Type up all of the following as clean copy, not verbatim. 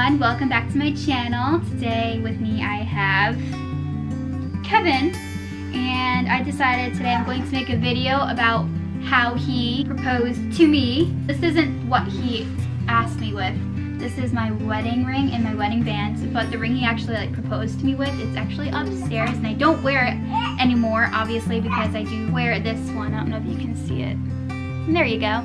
everyone, welcome back to my channel. Today with me I have Kevin, and I decided today I'm going to make a video about how he proposed to me. This isn't what he asked me with. This is my wedding ring and my wedding band, but the ring he actually proposed to me with, it's actually upstairs, and I don't wear it anymore, obviously, because I do wear this one. I don't know if you can see it. And there you go.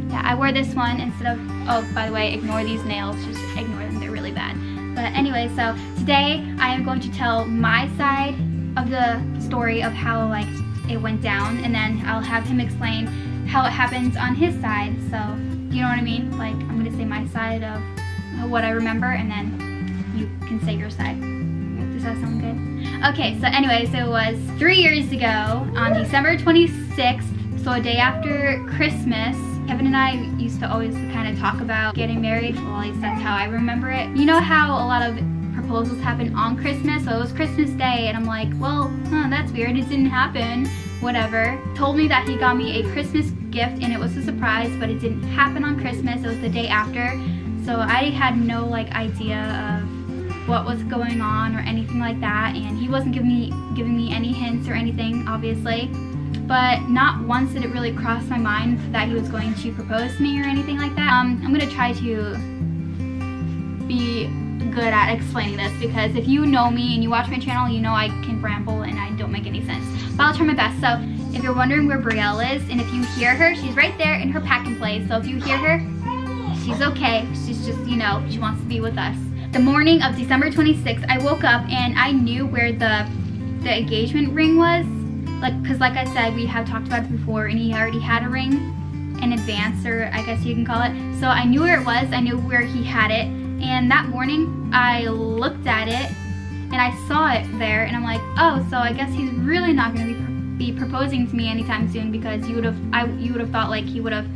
Yeah, I wear this one instead of, oh, by the way, ignore these nails, just ignore them, they're really bad. But anyway, so today I am going to tell my side of the story of how it went down, and then I'll have him explain how it happens on his side. So, you know what I mean? I'm gonna say my side of what I remember, and then you can say your side. Does that sound good? Okay, so anyway, so it was 3 years ago on December 26th, so a day after Christmas. Kevin and I used to always kind of talk about getting married. Well, at least that's how I remember it. You know how a lot of proposals happen on Christmas? So it was Christmas Day, and I'm like, well, that's weird. It didn't happen. Whatever. Told me that he got me a Christmas gift, and it was a surprise, but it didn't happen on Christmas. It was the day after. So I had no idea of what was going on or anything like that, and he wasn't giving me any hints or anything, obviously. But not once did it really cross my mind that he was going to propose to me or anything like that. I'm gonna try to be good at explaining this, because if you know me and you watch my channel, you know I can ramble and I don't make any sense. But I'll try my best. So if you're wondering where Brielle is, and if you hear her, she's right there in her pack and play. So if you hear her, she's okay. She's just, she wants to be with us. The morning of December 26th, I woke up and I knew where the engagement ring was. Because like I said, we have talked about it before, and he already had a ring in advance, or I guess you can call it. So I knew where it was, I knew where he had it, and that morning I looked at it and I saw it there, and I'm like, oh, so I guess he's really not going to be proposing to me anytime soon, because you would have thought he would have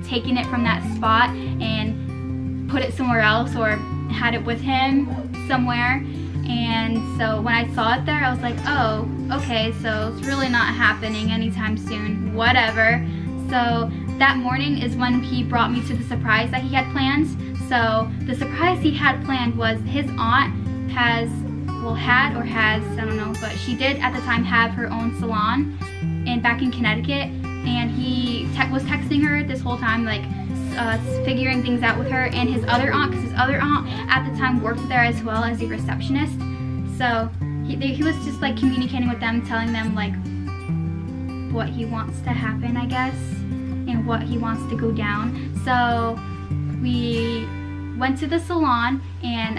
taken it from that spot and put it somewhere else, or had it with him somewhere. And so when I saw it there, I was like, oh, okay, so it's really not happening anytime soon, whatever. So that morning is when he brought me to the surprise that he had planned. So the surprise he had planned was his aunt had or has, I don't know, but she did at the time have her own salon back in Connecticut, and he was texting her this whole time, figuring things out with her and his other aunt, because his other aunt at the time worked there as well as a receptionist. So he was just communicating with them, telling them what he wants to happen, I guess, and what he wants to go down. So we went to the salon, and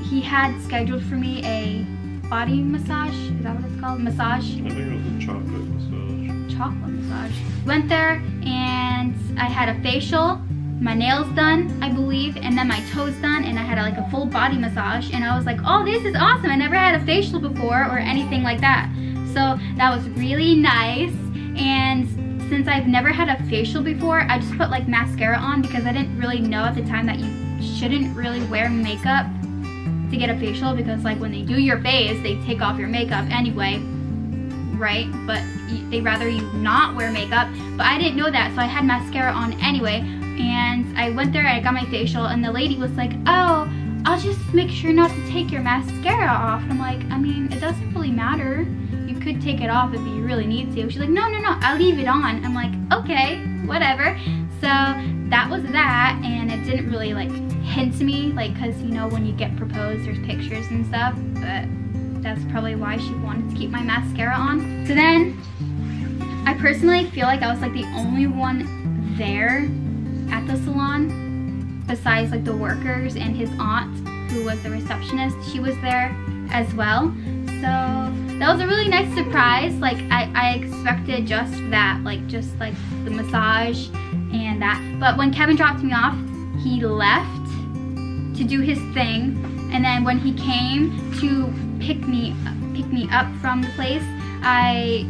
he had scheduled for me a body massage. Is that what it's called? Massage? I think it was a chocolate massage. Chocolate massage. Went there, and I had a facial, my nails done, I believe, and then my toes done, and I had a full body massage, and I was like, oh, this is awesome. I never had a facial before or anything like that. So that was really nice. And since I've never had a facial before, I just put mascara on, because I didn't really know at the time that you shouldn't really wear makeup to get a facial, because when they do your face, they take off your makeup anyway, right? But they rather you not wear makeup. But I didn't know that, so I had mascara on anyway. And I went there, I got my facial, and the lady was like, oh, I'll just make sure not to take your mascara off. And I'm like, I mean, it doesn't really matter. You could take it off if you really need to. She's like, no, I'll leave it on. I'm like, okay, whatever. So that was that, and it didn't really hint to me, because when you get proposed, there's pictures and stuff, but that's probably why she wanted to keep my mascara on. So then, I personally feel like I was the only one there at the salon, besides the workers and his aunt, who was the receptionist. She was there as well. So that was a really nice surprise. I expected just that, just the massage and that. But when Kevin dropped me off, he left to do his thing, and then when he came to pick me up from the place,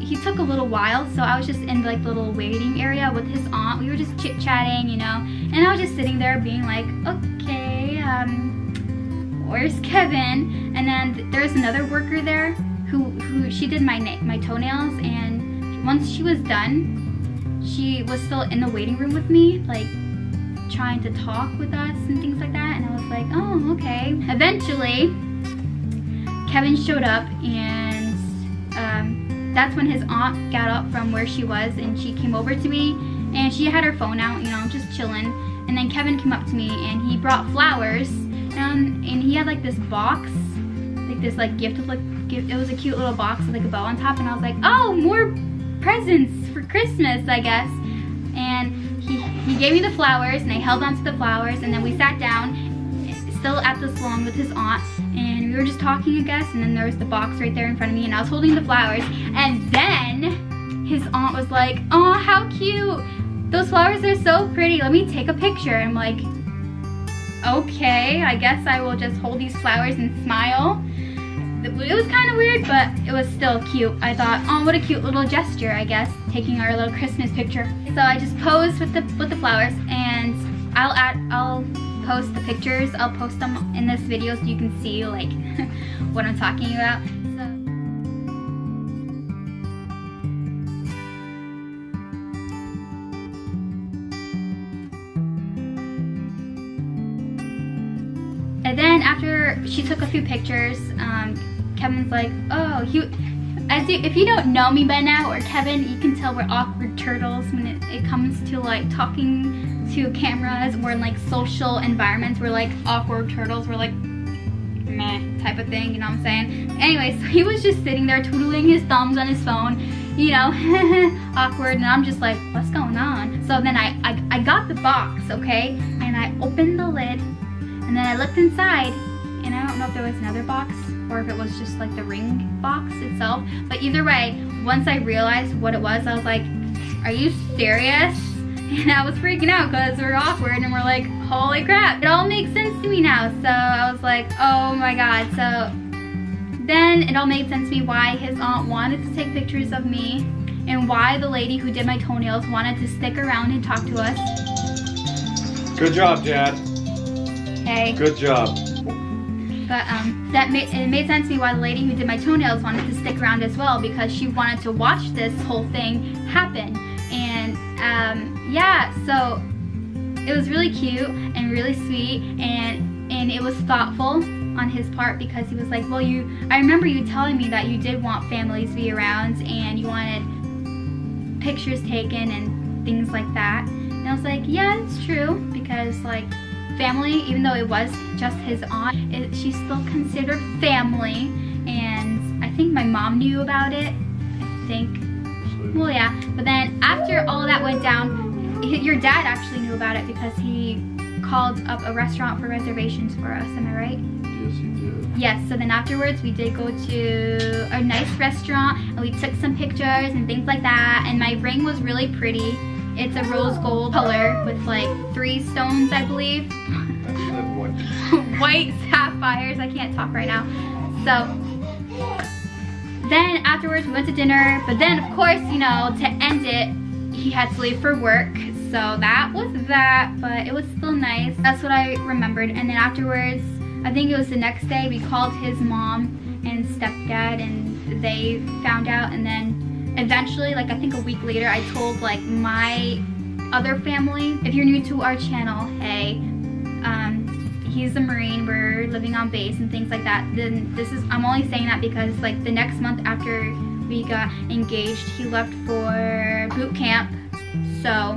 he took a little while, so I was just in the little waiting area with his aunt. We were just chit-chatting, and I was just sitting there being like, okay, where's Kevin? And then there's another worker there who she did my toenails, and once she was done, she was still in the waiting room with me, trying to talk with us and things like that, and I was like, oh, okay. Eventually, Kevin showed up, and that's when his aunt got up from where she was, and she came over to me, and she had her phone out, you know, just chilling. And then Kevin came up to me, and he brought flowers, and he had like this box, like this like gift. It was a cute little box with like a bow on top, and I was like, oh, more presents for Christmas, I guess. And he gave me the flowers, and I held onto the flowers, and then we sat down, still at the salon with his aunt, and we were just talking, I guess, and then there was the box right there in front of me, and I was holding the flowers, and then his aunt was like, oh, how cute, those flowers are so pretty, let me take a picture. I'm like, okay, I guess I will just hold these flowers and smile. It was kind of weird, but it was still cute. I thought, oh, what a cute little gesture, I guess, taking our little Christmas picture. So I just posed with the flowers, and I'll post the pictures. I'll post them in this video so you can see like what I'm talking about. And then after she took a few pictures, Kevin's like, oh, if you don't know me by now, or Kevin, you can tell we're awkward turtles when it comes to like talking to cameras or in like social environments. We're like awkward turtles. We're like meh type of thing, you know what I'm saying? Anyway, so he was just sitting there twiddling his thumbs on his phone, you know, awkward, and I'm just like, what's going on? So then I got the box, okay, and I opened the lid, and then I looked inside, and I don't know if there was another box or if it was just like the ring box itself. But either way, once I realized what it was, I was like, are you serious? And I was freaking out because we're awkward and we're like, holy crap. It all makes sense to me now. So I was like, oh my God. So then it all made sense to me why his aunt wanted to take pictures of me and why the lady who did my toenails wanted to stick around and talk to us. Good job, Dad. Hey. Good job. But it made sense to me why the lady who did my toenails wanted to stick around as well, because she wanted to watch this whole thing happen. And yeah, so it was really cute and really sweet, and it was thoughtful on his part, because he was like, well, I remember you telling me that you did want families to be around and you wanted pictures taken and things like that. And I was like, yeah, it's true, because like family, even though it was just his aunt, she's still considered family, and I think my mom knew about it, I think. Well, yeah, but then after all that went down, your dad actually knew about it because he called up a restaurant for reservations for us, am I right? Yes, he did. Yes, so then afterwards we did go to a nice restaurant, and we took some pictures and things like that, and my ring was really pretty. It's a rose gold color with like 3 stones, I believe. I said white. White sapphires. I can't talk right now. So then afterwards we went to dinner, but then of course, you know, to end it, he had to leave for work. So that was that, but it was still nice. That's what I remembered. And then afterwards, I think it was the next day, we called his mom and stepdad, and they found out, and then eventually, like I think a week later, I told like my other family. If you're new to our channel, hey, he's a Marine, we're living on base and things like that. Then I'm only saying that because like the next month after we got engaged, he left for boot camp. So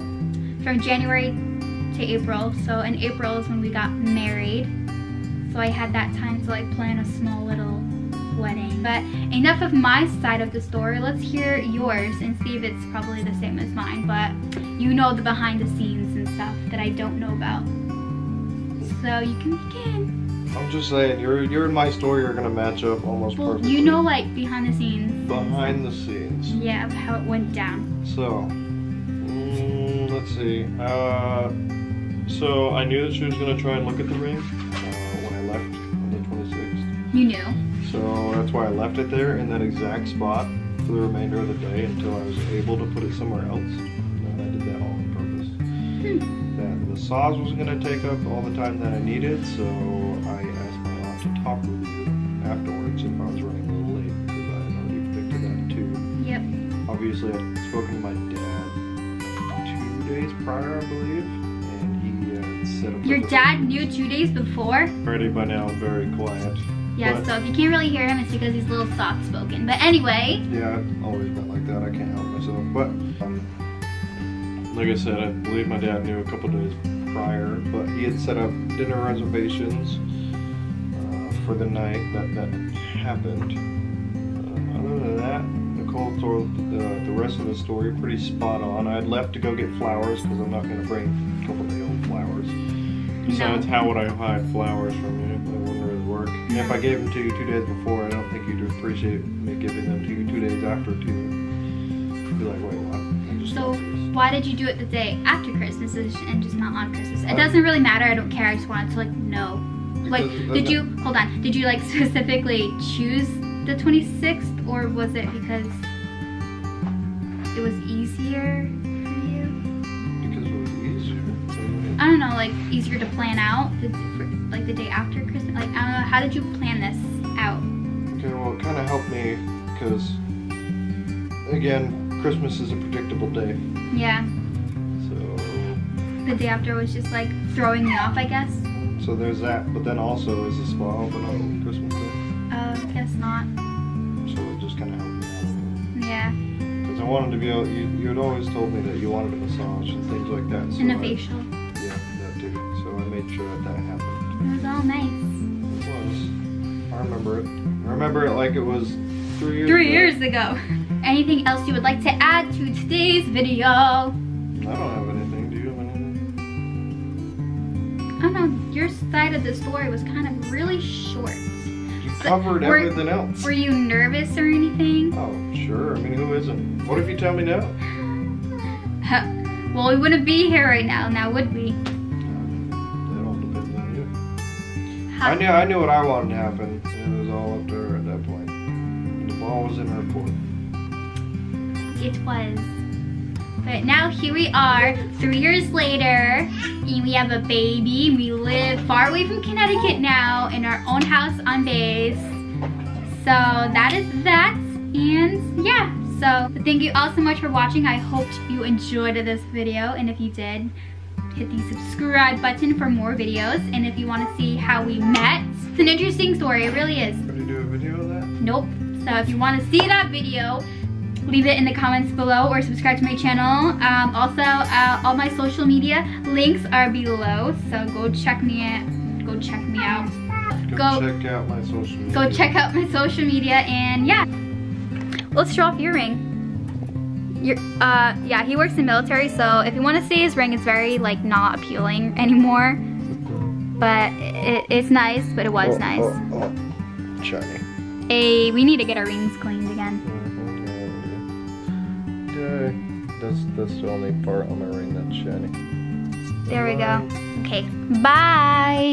from January to April. So in April is when we got married. So I had that time to like plan a small little wedding. But enough of my side of the story. Let's hear yours and see if it's probably the same as mine, but you know the behind the scenes and stuff that I don't know about. So you can begin. I'm just saying, your and my story are gonna match up almost perfectly. You know, like behind the scenes. Behind the scenes. Yeah, of how it went down. So, let's see. So I knew that she was gonna try and look at the ring when I left on the 26th. You knew. So that's why I left it there in that exact spot for the remainder of the day until I was able to put it somewhere else. And I did that all on purpose. That the saws wasn't going to take up all the time that I needed, so I asked my aunt to talk with you afterwards if I was running a little late, because I had already predicted that too. Yep. Obviously, I had spoken to my dad 2 days prior, I believe, and he set up. Your dad knew 2 days before? Already by now, I'm very quiet. Yeah, but, so if you can't really hear him, it's because he's a little soft-spoken. But anyway. Yeah, I've always been like that. I can't help myself. But, like I said, I believe my dad knew a couple days prior, but he had set up dinner reservations for the night that happened. Other than that, Nicole told the rest of the story pretty spot on. I had left to go get flowers because I'm not going to bring a couple of the old flowers. Besides, how would I hide flowers from you? It wouldn't really work. And if I gave them to you 2 days before, I don't think you'd appreciate me giving them to you 2 days after too. You'd be like, wait, what? So why did you do it the day after Christmas and just not on Christmas? It doesn't really matter. I don't care. I just wanted to like know. Like, did you like specifically choose the 26th, or was it because it was easier for you? Because it was easier. I don't know, like easier to plan out, like the day after Christmas. Like, I don't know, how did you plan this out? Okay, well, it kind of helped me because, again, Christmas is a predictable day. Yeah. So the day after was just like throwing me off, I guess. So there's that, but then also is the spa open on Christmas Day? I guess not. So it just kind of helped me out. Yeah. Because I wanted to be able, you had always told me that you wanted a massage and things like that. So And a facial. Yeah, that too. So I made sure that happened. It was all nice. It was. I remember it. I remember it like it was 3 years ago. 3 years ago. Anything else you would like to add to today's video? I don't have anything. Do you have anything? I don't know. Your side of the story was kind of really short. You covered everything else. Were you nervous or anything? Oh, sure. I mean, who isn't? What if you tell me no? Well, we wouldn't be here right now, would we? That all depends on you. I knew what I wanted to happen. It was all up to her at that point. The ball was in her court. It was. But now here we are, 3 years later, and we have a baby. We live far away from Connecticut now, in our own house on base. So that is that, and yeah. So thank you all so much for watching. I hope you enjoyed this video, and if you did, hit the subscribe button for more videos. And if you want to see how we met, it's an interesting story, it really is. Did you do a video of that? Nope. So if you want to see that video, leave it in the comments below or subscribe to my channel. Also, all my social media links are below, so go check me out. Go check out my social media. Go check out my social media, and yeah. Let's show off your ring. Yeah, he works in the military, so if you want to see his ring, it's very like not appealing anymore. But it's nice, but it was nice. Oh, shiny. Hey, we need to get our rings cleaned again. Yeah, that's the only part on my ring that's shiny. There we go. Okay, bye.